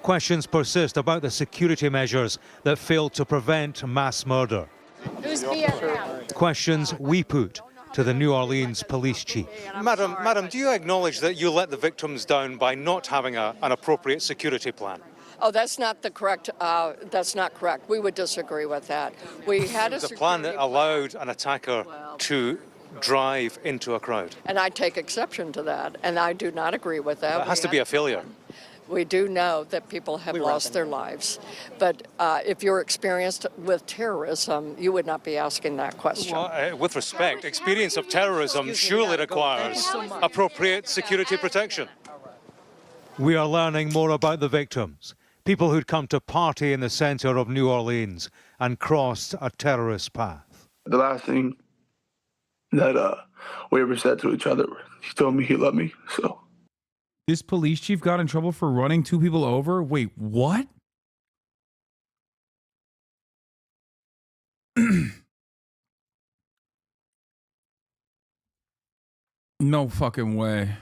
Questions persist about the security measures that failed to prevent mass murder. Who's BFF? Questions we put to the New Orleans police chief. Madam, do you acknowledge that you let the victims down by not having an appropriate security plan? Oh, that's not the correct. That's not correct. We would disagree with that. We had a plan that allowed an attacker to drive into a crowd. And I take exception to that, and I do not agree with that. That has to be a failure. We do know that people have lost their lives. But if you're experienced with terrorism, you would not be asking that question. Well, with respect, experience of terrorism surely requires appropriate security protection. We are learning more about the victims, people who'd come to party in the center of New Orleans and crossed a terrorist path. The last thing that we ever said to each other, he told me he loved me, so. This police chief got in trouble for running 2 people over? Wait, what? No fucking way.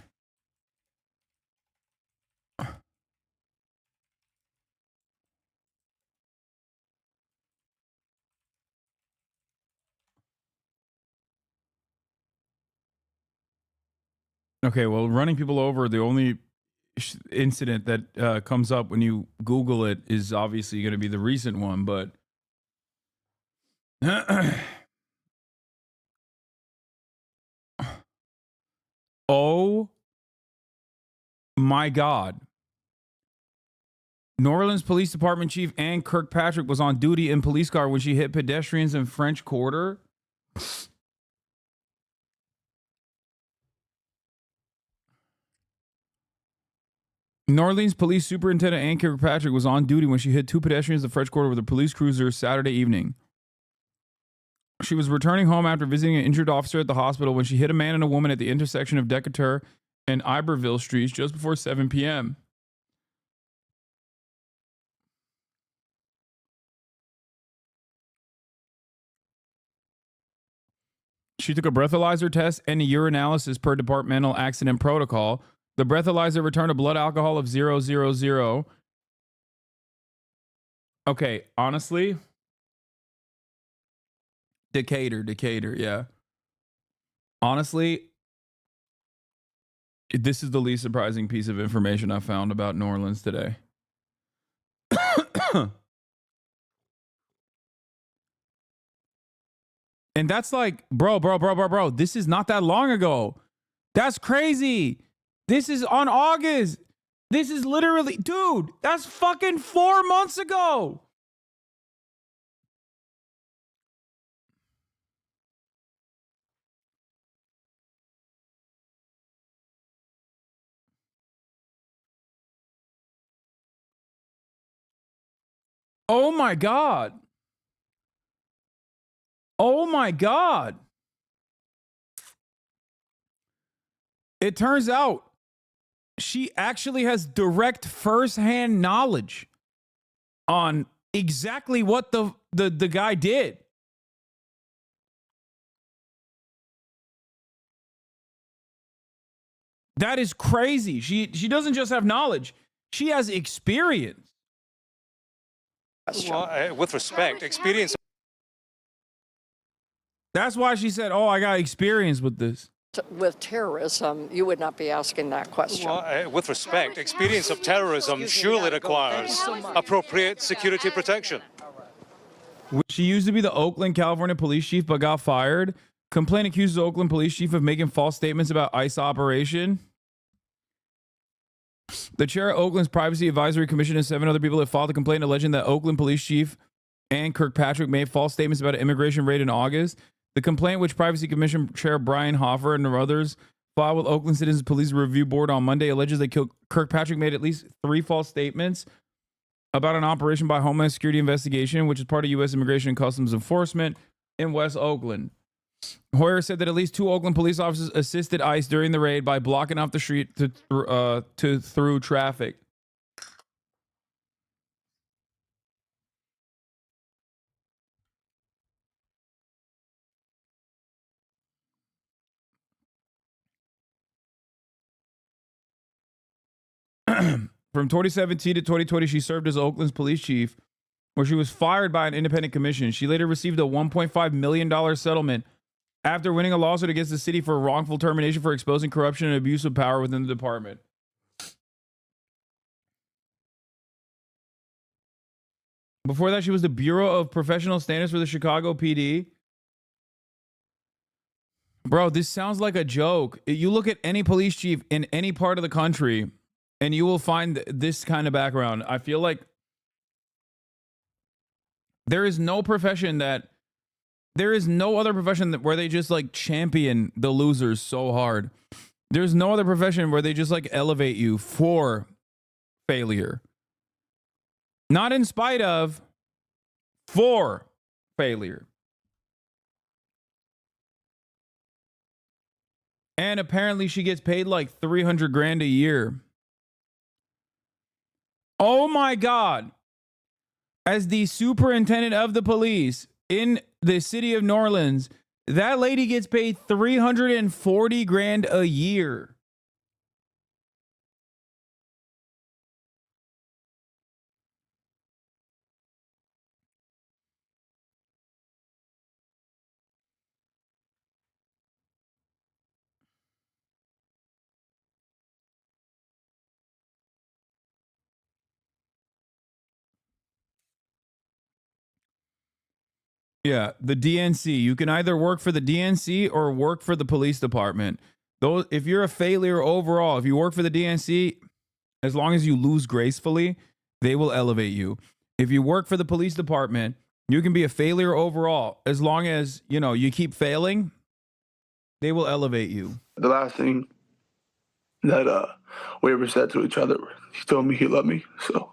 Okay, well, running people over, the only incident that comes up when you Google it is obviously going to be the recent one, but oh my God. New Orleans Police Department Chief Ann Kirkpatrick was on duty in police car when she hit pedestrians in French Quarter. New Orleans Police Superintendent Ann Kirkpatrick was on duty when she hit 2 pedestrians in the French Quarter with a police cruiser Saturday evening. She was returning home after visiting an injured officer at the hospital when she hit a man and a woman at the intersection of Decatur and Iberville Streets just before 7 p.m. She took a breathalyzer test and a urinalysis per departmental accident protocol. The breathalyzer returned a blood alcohol of 0.000. Okay, honestly, Decatur, yeah. Honestly, this is the least surprising piece of information I found about New Orleans today. And that's like, bro, this is not that long ago. That's crazy. This is on August. This is literally, dude, that's fucking 4 months ago. Oh my God. Oh my God. It turns out she actually has direct firsthand knowledge on exactly what the guy did. That is crazy. She doesn't just have knowledge. She has experience. Well, with respect, experience. That's why she said, oh, I got experience with this. With terrorism, you would not be asking that question. Well, with respect, experience of terrorism surely requires appropriate security protection. She used to be the Oakland, California police chief, but got fired. Complaint accuses Oakland police chief of making false statements about ICE operation. The chair of Oakland's Privacy Advisory Commission and 7 other people have filed a complaint alleging that Oakland police chief Ann Kirkpatrick made false statements about an immigration raid in August. The complaint, which Privacy Commission Chair Brian Hoffer and others filed with Oakland Citizens Police Review Board on Monday, alleges that Kirkpatrick made at least 3 false statements about an operation by Homeland Security investigation, which is part of U.S. Immigration and Customs Enforcement in West Oakland. Hoyer said that at least 2 Oakland police officers assisted ICE during the raid by blocking off the street through traffic. From 2017 to 2020, she served as Oakland's police chief, where she was fired by an independent commission. She later received a $1.5 million settlement after winning a lawsuit against the city for wrongful termination for exposing corruption and abuse of power within the department. Before that, she was the Bureau of Professional Standards for the Chicago PD. Bro, this sounds like a joke. You look at any police chief in any part of the country, and you will find this kind of background. I feel like there is no profession there is no other profession where they just like champion the losers so hard. There's no other profession where they just like elevate you for failure. Not in spite of, for failure. And apparently she gets paid like 300 grand a year. Oh my God. As the superintendent of the police in the city of New Orleans, that lady gets paid 340 grand a year. Yeah, the DNC. You can either work for the DNC or work for the police department. Those, if you're a failure overall, if you work for the DNC, as long as you lose gracefully, they will elevate you. If you work for the police department, you can be a failure overall. As long as, you know, you keep failing, they will elevate you. The last thing that we ever said to each other, he told me he loved me. So